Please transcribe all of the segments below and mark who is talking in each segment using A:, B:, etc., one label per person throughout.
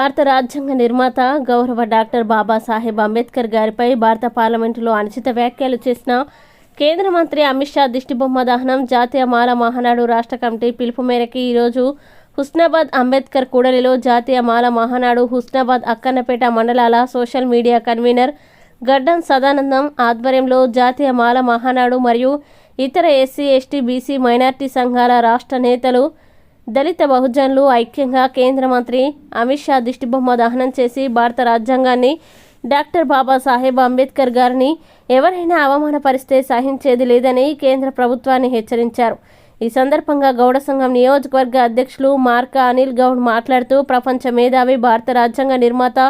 A: భారత రాజ్యాంగ నిర్మాత గౌరవ డాక్టర్ బాబాసాహెబ్ అంబేద్కర్ గారిపై భారత పార్లమెంటులో అనుచిత వ్యాఖ్యలు చేసిన కేంద్ర మంత్రి అమిత్ షా దిష్టిబొమ్మ దహనం జాతీయ మాల మహానాడు రాష్ట్ర కమిటీ పిలుపు మేరకు ఈరోజు హుస్నాబాద్ అంబేద్కర్ కూడలిలో జాతీయ మాల మహానాడు హుస్నాబాద్ అక్కన్నపేట మండలాల సోషల్ మీడియా కన్వీనర్ గడ్డం సదానందం ఆధ్వర్యంలో జాతీయ మాల మహానాడు మరియు ఇతర ఎస్సీ ఎస్టీ బీసీ మైనార్టీ సంఘాల రాష్ట్ర నేతలు దళిత బహుజనులు ఐక్యంగా కేంద్ర మంత్రి అమిత్ షా దిష్టిబొమ్మ దహనం చేసి భారత రాజ్యాంగాన్ని డాక్టర్ బాబాసాహెబ్ అంబేద్కర్ గారిని ఎవరైనా అవమానపరిస్తే సహించేది లేదని కేంద్ర ప్రభుత్వాన్ని హెచ్చరించారు. ఈ సందర్భంగా గౌడ సంఘం నియోజకవర్గ అధ్యక్షులు మార్కా అనిల్ గౌడ్ మాట్లాడుతూ ప్రపంచ మేధావి భారత రాజ్యాంగ నిర్మాత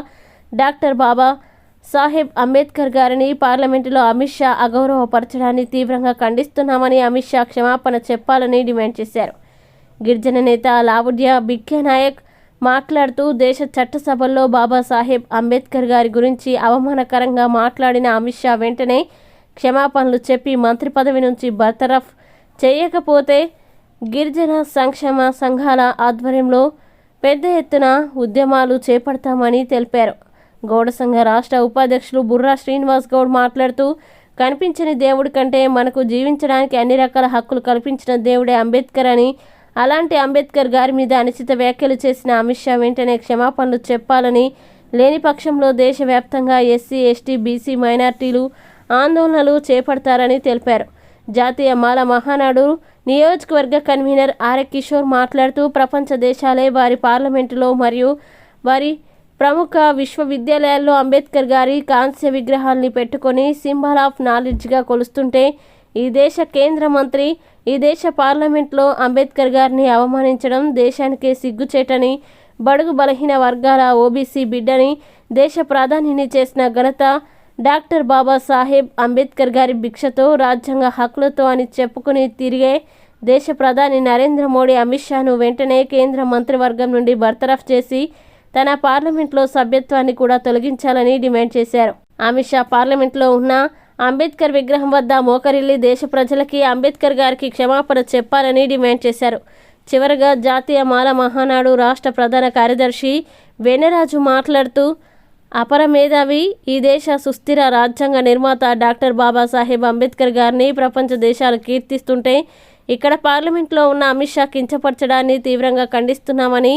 A: డాక్టర్ బాబాసాహెబ్ అంబేద్కర్ గారిని పార్లమెంటులో అమిత్ షా అగౌరవపరచడాన్ని తీవ్రంగా ఖండిస్తున్నామని అమిత్ షా క్షమాపణ చెప్పాలని డిమాండ్ చేశారు. గిరిజన నేత లావుడ్య బిఖ్యానాయక్ మాట్లాడుతూ దేశ చట్టసభల్లో బాబాసాహెబ్ అంబేద్కర్ గారి గురించి అవమానకరంగా మాట్లాడిన అమిత్ షా వెంటనే క్షమాపణలు చెప్పి మంత్రి పదవి నుంచి బర్తరఫ్ చేయకపోతే గిరిజన సంక్షేమ సంఘాల ఆధ్వర్యంలో పెద్ద ఎత్తున ఉద్యమాలు చేపడతామని తెలిపారు. గౌడ సంఘ రాష్ట్ర ఉపాధ్యక్షులు బుర్రా శ్రీనివాస్ గౌడ్ మాట్లాడుతూ కనిపించని దేవుడి కంటే మనకు జీవించడానికి అన్ని రకాల హక్కులు కల్పించిన దేవుడే అంబేద్కర్ అని, అలాంటి అంబేద్కర్ గారి మీద అనుచిత వ్యాఖ్యలు చేసిన అమిత్ షా వెంటనే క్షమాపణలు చెప్పాలని, లేని పక్షంలో దేశవ్యాప్తంగా ఎస్సీ ఎస్టీ బీసీ మైనార్టీలు ఆందోళనలు చేపడతారని తెలిపారు. జాతీయ మాల మహానాడు నియోజకవర్గ కన్వీనర్ ఆర్ఏ కిషోర్ మాట్లాడుతూ ప్రపంచ దేశాలే వారి పార్లమెంటులో మరియు వారి ప్రముఖ విశ్వవిద్యాలయాల్లో అంబేద్కర్ గారి కాంస్య విగ్రహాల్ని పెట్టుకొని సింబల్ ఆఫ్ నాలెడ్జ్గా కొలుస్తుంటే ఈ దేశ కేంద్ర మంత్రి ఈ దేశ పార్లమెంట్లో అంబేద్కర్ గారిని అవమానించడం దేశానికే సిగ్గుచేటని, బడుగు బలహీన వర్గాల ఓబీసీ బిడ్డని దేశ ప్రధానిని చేసిన ఘనత డాక్టర్ బాబాసాహెబ్ అంబేద్కర్ గారి భిక్షతో రాజ్యాంగ హక్కులతో అని చెప్పుకుని తిరిగే దేశ ప్రధాని నరేంద్ర మోడీ అమిత్ షాను వెంటనే కేంద్ర మంత్రివర్గం నుండి బర్తరఫ్ చేసి తన పార్లమెంట్లో సభ్యత్వాన్ని కూడా తొలగించాలని డిమాండ్ చేశారు. అమిత్ షా పార్లమెంట్లో ఉన్న అంబేద్కర్ విగ్రహం వద్ద మోకరిల్లి దేశ ప్రజలకి అంబేద్కర్ గారికి క్షమాపణ చెప్పాలని డిమాండ్ చేశారు. చివరగా జాతీయ మాల మహానాడు రాష్ట్ర ప్రధాన కార్యదర్శి వెనరాజు మాట్లాడుతూ అపర మేధావి ఈ దేశ సుస్థిర రాజ్యాంగ నిర్మాత డాక్టర్ బాబాసాహెబ్ అంబేద్కర్ గారిని ప్రపంచ దేశాలు కీర్తిస్తుంటే ఇక్కడ పార్లమెంట్లో ఉన్న అమిత్ షా కించపరచడాన్ని తీవ్రంగా ఖండిస్తున్నామని,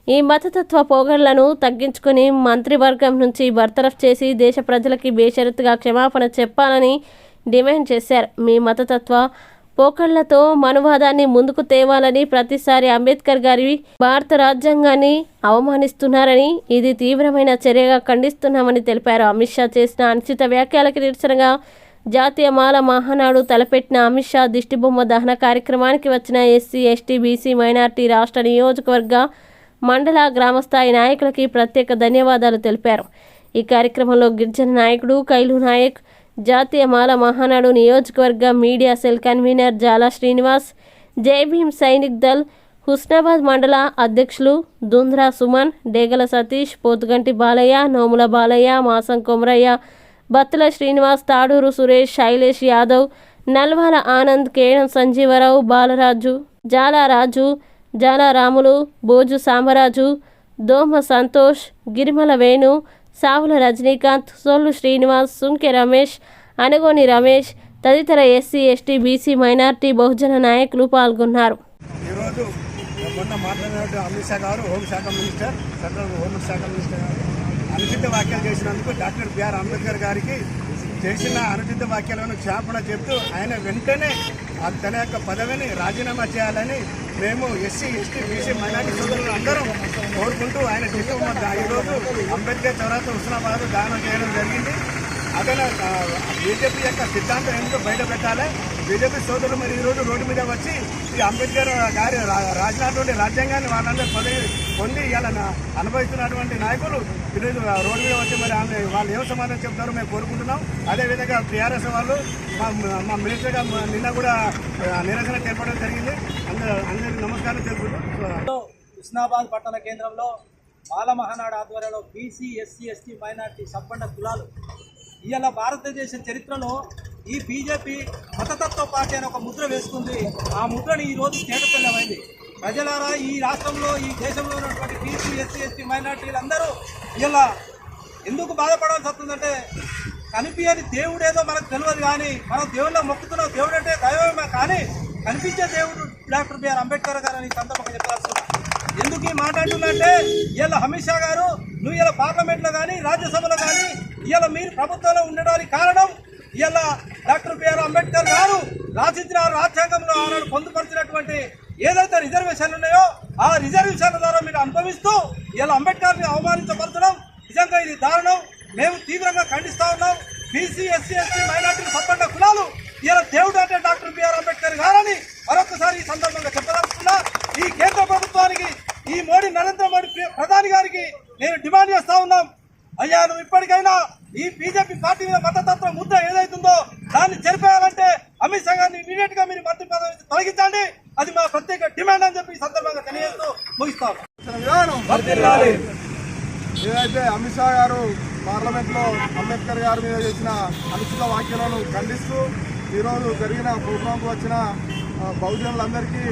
A: ఈ మతతత్వ పోగళ్లను తగ్గించుకుని మంత్రివర్గం నుంచి బర్తరఫ్ చేసి దేశ ప్రజలకి బేషరతుగా క్షమాపణ చెప్పాలని డిమాండ్ చేశారు. మీ మతతత్వ పోకళ్లతో మనువాదాన్ని ముందుకు తేవాలని, ప్రతిసారి అంబేద్కర్ గారి భారత రాజ్యాంగాన్ని అవమానిస్తున్నారని, ఇది తీవ్రమైన చర్యగా ఖండిస్తున్నామని తెలిపారు. అమిత్ షా చేసిన అనుచిత వ్యాఖ్యలకు నిరసనగా జాతీయ మాల మహానాడు తలపెట్టిన అమిత్ షా దిష్టిబొమ్మ దహన కార్యక్రమానికి వచ్చిన ఎస్సీ ఎస్టీ బీసీ మైనార్టీ రాష్ట్ర నియోజకవర్గ మండల గ్రామస్థాయి నాయకులకి ప్రత్యేక ధన్యవాదాలు తెలిపారు. ఈ కార్యక్రమంలో గిరిజన నాయకుడు కైలు నాయక్, జాతీయ మాల మహానాడు నియోజకవర్గ మీడియా సెల్ కన్వీనర్ జాలా శ్రీనివాస్, జై భీమ్ సైనిక్ దళ్ హుస్నాబాద్ మండల అధ్యక్షులు దుంద్రా సుమన్, డేగల సతీష్, పోతుగంటి బాలయ్య, నోముల బాలయ్య, మాసం కొమరయ్య, బత్తుల శ్రీనివాస్, తాడూరు సురేష్, శైలేష్ యాదవ్, నల్వాల ఆనంద్, కేడం సంజీవరావు, బాలరాజు, జాలారాజు, జాలారాములు, బోజు సామరాజు, దోమ సంతోష్, గిరిమల వేణు, సావుల రజనీకాంత్, సోళ్ళు శ్రీనివాస్, సుంకె రమేష్, అనగోని రమేష్ తదితర ఎస్సీ ఎస్టీ బీసీ మైనార్టీ బహుజన నాయకులు పాల్గొన్నారు.
B: ఈరోజు మొన్న మాట్లాడినట్టు అమిత్ షా గారు హోంశాఖ మినిస్టర్, సెంట్రల్ హోంశాఖ మినిస్టర్ గారు అనుచిత వ్యాఖ్యలు చేసినందుకు డాక్టర్ బిఆర్ అంబేద్కర్ గారికి చేసిన అనుచిత వ్యాఖ్యలను క్షమాపణ చెప్తూ ఆయన వెంటనే తన యొక్క పదవిని రాజీనామా చేయాలని మేము ఎస్సీ ఎస్టీ బీసీ మైనార్టీ సోదరులు అందరం కోరుకుంటూ ఆయన ఈరోజు అంబేద్కర్ చౌరాస్తా హుస్నాబాద్ దానం చేయడం జరిగింది. అతను బీజేపీ యొక్క సిద్ధాంతం ఎందుకు బయట పెట్టాలి, బీజేపీ సోదరులు మరి ఈరోజు రోడ్డు మీద వచ్చి ఈ అంబేద్కర్ గారి రాసినటువంటి రాజ్యాంగాన్ని వాళ్ళందరూ పొంది ఇలా అనుభవిస్తున్నటువంటి నాయకులు ఈరోజు రోడ్డు మీద వచ్చి మరి వాళ్ళు ఏం సమాధానం చెప్తారో మేము కోరుకుంటున్నాం. అదేవిధంగా టీఆర్ఎస్ వాళ్ళు మా మినిస్టర్ గారు నిన్న కూడా నిరసన చేపట్టడం జరిగింది. అందరికీ నమస్కారం తెలుపుతూ
C: హుస్నాబాద్ పట్టణ కేంద్రంలో మాల మహానాడు ఆధ్వర్యంలో బీసీ ఎస్సీ ఎస్టీ మైనార్టీ సంపన్న కులాలు ఇవాళ భారతదేశ చరిత్రలో ఈ బీజేపీ మతతత్వ పార్టీ అని ఒక ముద్ర వేసుకుంది. ఆ ముద్రని ఈరోజు తేటతెల్లమైంది. ప్రజలారా, ఈ రాష్ట్రంలో ఈ దేశంలో ఉన్నటువంటి బీసీ ఎస్సీ ఎస్టీ మైనార్టీలందరూ ఇలా ఎందుకు బాధపడాల్సి వస్తుందంటే కనిపించని దేవుడేదో మనకు తెలియదు, కానీ మనం దేవుళ్ళ మొక్కుతున్నాం. దేవుడు అంటే దైవమే, కానీ కనిపించే దేవుడు డాక్టర్ బిఆర్ అంబేద్కర్ గారు అని సందర్భంగా చెప్పాల్సి. ఎందుకు ఈ మాట అంటుందంటే ఇలా అమిత్ షా గారు నువ్వు ఇలా పార్లమెంట్లో కానీ రాజ్యసభలో కానీ ఇలా మీరు ప్రభుత్వంలో ఉండడానికి కారణం ఇలా డాక్టర్ బిఆర్ అంబేద్కర్ గారు రాసించిన రాజ్యాంగంలో ఆనాడు పొందుపరిచినటువంటి ఏదైతే రిజర్వేషన్లు ఉన్నాయో ఆ రిజర్వేషన్ల ద్వారా మీరు అనుభవిస్తూ ఇలా అంబేద్కర్ని అవమానించబడుతున్నాం. నిజంగా ఇది దారుణం. మేము తీవ్రంగా ఖండిస్తా ఉన్నాం. బీసీ ఎస్సీ ఎస్టీ మైనార్టీ సంపన్న కులాలు ఇలా దేవుడు అంటే డాక్టర్ బిఆర్ అంబేద్కర్ గారని మరొకసారి ఈ సందర్భంగా చెప్పదలుచుకున్నా. ఈ కేంద్ర ప్రభుత్వానికి, ఈ మోడీ నరేంద్ర మోడీ ప్రధాని గారికి నేను డిమాండ్ చేస్తా ఉన్నాం. అయ్యా, నువ్వు ఇప్పటికైనా ఈ బీజేపీ పార్టీ మీద మతతత్వ ముద్ర ఏదైతుందో దాన్ని చెరిపేయాలంటే అమిత్ షా గారిని ఇమీడియట్ గా మీరు మంత్రి పదవి నుంచి తొలగించండి. అది మా ప్రత్యేక డిమాండ్ అని చెప్పి ఈ సందర్భంగా తెలియజేస్తూ ముగిస్తాం.
D: ఏదైతే అమిత్ షా గారు పార్లమెంట్లో అంబేద్కర్ గారి మీద చేసిన అనుచిత వ్యాఖ్యలను ఖండిస్తూ ఈరోజు జరిగిన ప్రోగ్రాంకు వచ్చిన బహుజనులందరికీ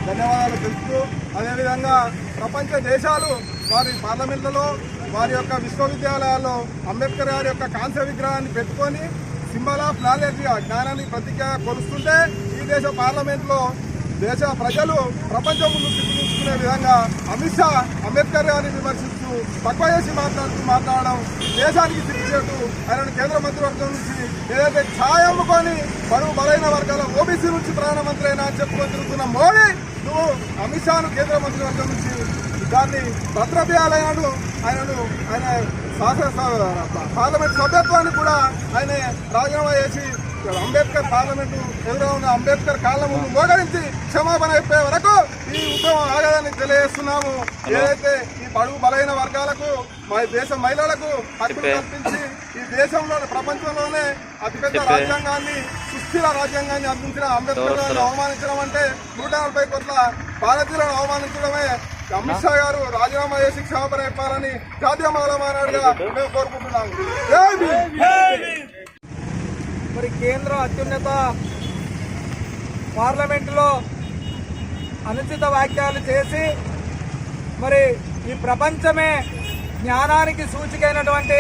D: ధన్యవాదాలు తెలుపుతూ, అదేవిధంగా ప్రపంచ దేశాలు వారి పార్లమెంట్లలో వారి యొక్క విశ్వవిద్యాలయాల్లో అంబేద్కర్ గారి యొక్క కాంస్య విగ్రహాన్ని పెట్టుకొని సింబల్ ఆఫ్ నాలెడ్జ్గా జ్ఞానాన్ని ప్రతీకగా కొలుస్తుంటే ఈ దేశ పార్లమెంట్లో దేశ ప్రజలు ప్రపంచం ముందు సిగ్గుకునే విధంగా అమిత్ షా అంబేద్కర్ గారిని విమర్శిస్తూ తక్కువ చేసి మాట్లాడడం దేశానికి సిగ్గుచేటు. ఆయన కేంద్ర మంత్రివర్గం నుంచి ఏదైతే ఛాయ అమ్ముకొని బరువు బలైన వర్గాల ఓబీసీ నుంచి ప్రధానమంత్రి అయినా అని చెప్పుకొని తిరుగుతున్న మోడీ, నువ్వు అమిత్ షాను కేంద్ర మంత్రివర్గం నుంచి దాన్ని భద్రపేయాలన్నాడు. ఆయన పార్లమెంట్ సభ్యత్వాన్ని కూడా ఆయన రాజీనామా చేసి అంబేద్కర్ పార్లమెంటు ఎదురు ఉన్న అంబేద్కర్ కాళ్ళ ముందు మోగరించి క్షమాపణ అయిపోయే వరకు ఈ ఉద్యమం ఆగదని తెలియజేస్తున్నాము. ఏదైతే ఈ బడుగు బలైన వర్గాలకు, మా దేశ మహిళలకు హక్కులు కల్పించి ఈ దేశంలో ప్రపంచంలోనే అతిపెద్ద రాజ్యాంగాన్ని, సుస్థిర రాజ్యాంగాన్ని అందించిన అంబేద్కర్ గారిని అవమానించడం అంటే 140 కోట్ల భారతీయులను అవమానించడమే. అమిత్ షా గారు రాజీనామా చేసి క్షమాపణ చెప్పాలని జాతీయ మానవుడిగా మేము కోరుకుంటున్నాము.
C: మరి కేంద్ర అత్యున్నత పార్లమెంటులో అనుచిత వ్యాఖ్యలు చేసి మరి ఈ ప్రపంచమే జ్ఞానానికి సూచికైనటువంటి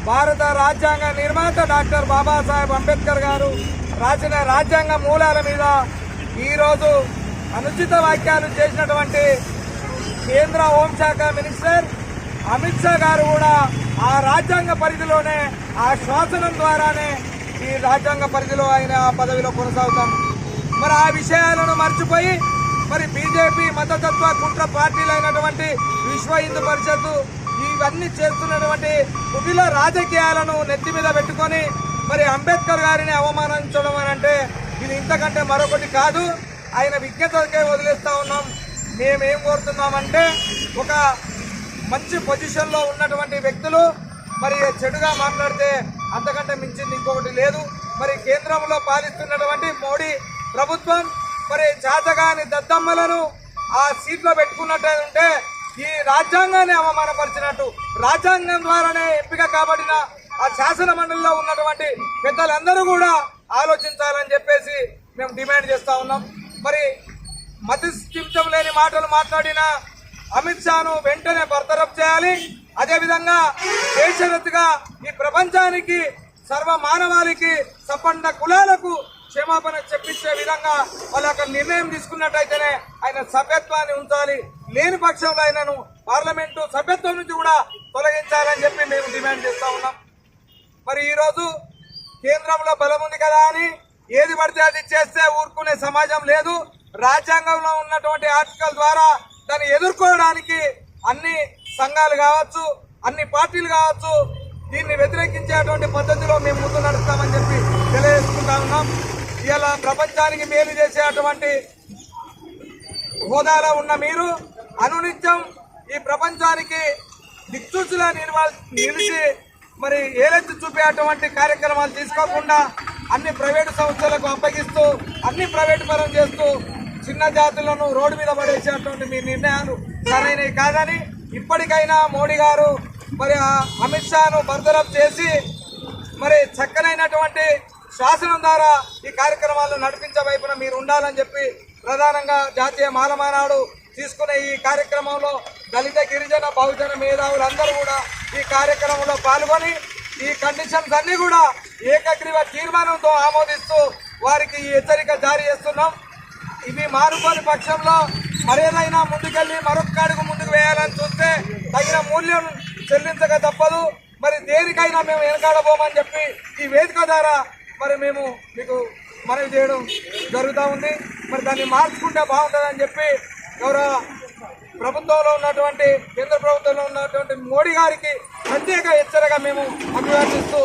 C: భారత రాజ్యాంగ నిర్మాత డాక్టర్ బాబాసాహెబ్ అంబేద్కర్ గారు రాసిన రాజ్యాంగ మూలాల మీద ఈరోజు అనుచిత వ్యాఖ్యలు చేసినటువంటి కేంద్ర హోంశాఖ మినిస్టర్ అమిత్ షా గారు కూడా ఆ రాజ్యాంగ పరిధిలోనే, ఆ శాసనం ద్వారానే ఈ రాజ్యాంగ పరిధిలో ఆయన పదవిలో కొనసాగుతాం. మరి ఆ విషయాలను మర్చిపోయి మరి బీజేపీ మతతత్వ కుట్ర పార్టీలైనటువంటి విశ్వ హిందూ పరిషత్తు ఇవన్నీ చేస్తున్నటువంటి కుటిల రాజకీయాలను నెత్తి మీద పెట్టుకొని మరి అంబేద్కర్ గారిని అవమానించడం అని అంటే ఇది ఇంతకంటే మరొకటి కాదు. ఆయన విజ్ఞతకే వదిలేస్తా ఉన్నాం. మేమేం కోరుతున్నామంటే ఒక మంచి పొజిషన్లో ఉన్నటువంటి వ్యక్తులు మరి చెడుగా మాట్లాడితే అంతకంటే మించింది ఇంకొకటి లేదు. మరి కేంద్రంలో పాలిస్తున్నటువంటి మోడీ ప్రభుత్వం మరి చాతగాని దద్దమ్మలను ఆ సీట్లో పెట్టుకున్నట్టుంటే ఈ రాజ్యాంగాన్ని అవమానపరిచినట్టు. రాజ్యాంగం ద్వారానే ఎంపిక కాబడిన ఆ శాసన మండలిలో ఉన్నటువంటి పెద్దలందరూ కూడా ఆలోచించాలని చెప్పేసి మేము డిమాండ్ చేస్తా ఉన్నాం. మరి మతిస్థిమితం లేని మాటలు మాట్లాడిన అమిత్ షాను వెంటనే బర్తరఫ్ చేయాలి. అదేవిధంగా దేశరత్తుగా ఈ ప్రపంచానికి, సర్వ మానవాళికి, సంపన్న కులాలకు క్షమాపణ చెప్పించే విధంగా వాళ్ళ నిర్ణయం తీసుకున్నట్టయితేనే ఆయన సభ్యత్వాన్ని ఉంచాలి. లేని పక్షంలో ఆయనను పార్లమెంటు సభ్యత్వం నుంచి కూడా తొలగించాలని చెప్పి మేము డిమాండ్ చేస్తా ఉన్నాం. మరి ఈరోజు కేంద్రంలో బలం ఉంది కదా అని ఏది పడితే అది చేస్తే ఊరుకునే సమాజం లేదు. రాజ్యాంగంలో ఉన్నటువంటి ఆర్టికల్ ద్వారా దాన్ని ఎదుర్కోవడానికి అన్ని సంఘాలు కావచ్చు, అన్ని పార్టీలు కావచ్చు, దీన్ని వ్యతిరేకించేటువంటి పద్ధతిలో మేము ముందు నడుస్తామని చెప్పి తెలియజేసుకుంటా ఉన్నాం. ఇలా ప్రపంచానికి మేలు చేసేటువంటి హోదాలో ఉన్న మీరు అనునిత్యం ఈ ప్రపంచానికి దిక్సూచిలా నిలిచి మరి ఏలెత్తి చూపేటువంటి కార్యక్రమాలు తీసుకోకుండా అన్ని ప్రైవేటు సంస్థలకు అప్పగిస్తూ అన్ని ప్రైవేటు పరం చేస్తూ చిన్న జాతులను రోడ్డు మీద పడేసేటువంటి మీ నిర్ణయాలు సరైనవి కాదని ఇప్పటికైనా మోడీ గారు మరి అమిత్ షాను బర్తరఫ్ చేసి మరి చక్కనైనటువంటి శాసనం ద్వారా ఈ కార్యక్రమాలను నడిపించే వైపున మీరు ఉండాలని చెప్పి ప్రధానంగా జాతీయ మాలమానాడు తీసుకునే ఈ కార్యక్రమంలో దళిత గిరిజన బహుజన మేధావులందరూ కూడా ఈ కార్యక్రమంలో పాల్గొని ఈ కండిషన్స్ అన్ని కూడా ఏకగ్రీవ తీర్మానంతో ఆమోదిస్తూ వారికి ఈ హెచ్చరిక జారీ చేస్తున్నాం. ఇవి మారుకోని పక్షంలో మరేదైనా ముందుకెళ్లి మరొక అడుగు ముందుకు వేయాలని చూస్తే తగిన మూల్యం చెల్లించక తప్పదు. మరి దేనికైనా మేము వెనకాడబోమని చెప్పి ఈ వేదిక ద్వారా మరి మేము మీకు మనవి చేయడం జరుగుతూ ఉంది. మరి దాన్ని మార్చుకుంటే బాగుంటుందని చెప్పి గౌరవ ప్రభుత్వంలో ఉన్నటువంటి కేంద్ర ప్రభుత్వంలో ఉన్నటువంటి మోడీ గారికి ప్రత్యేక హెచ్చరిక మేము అభివర్తిస్తూ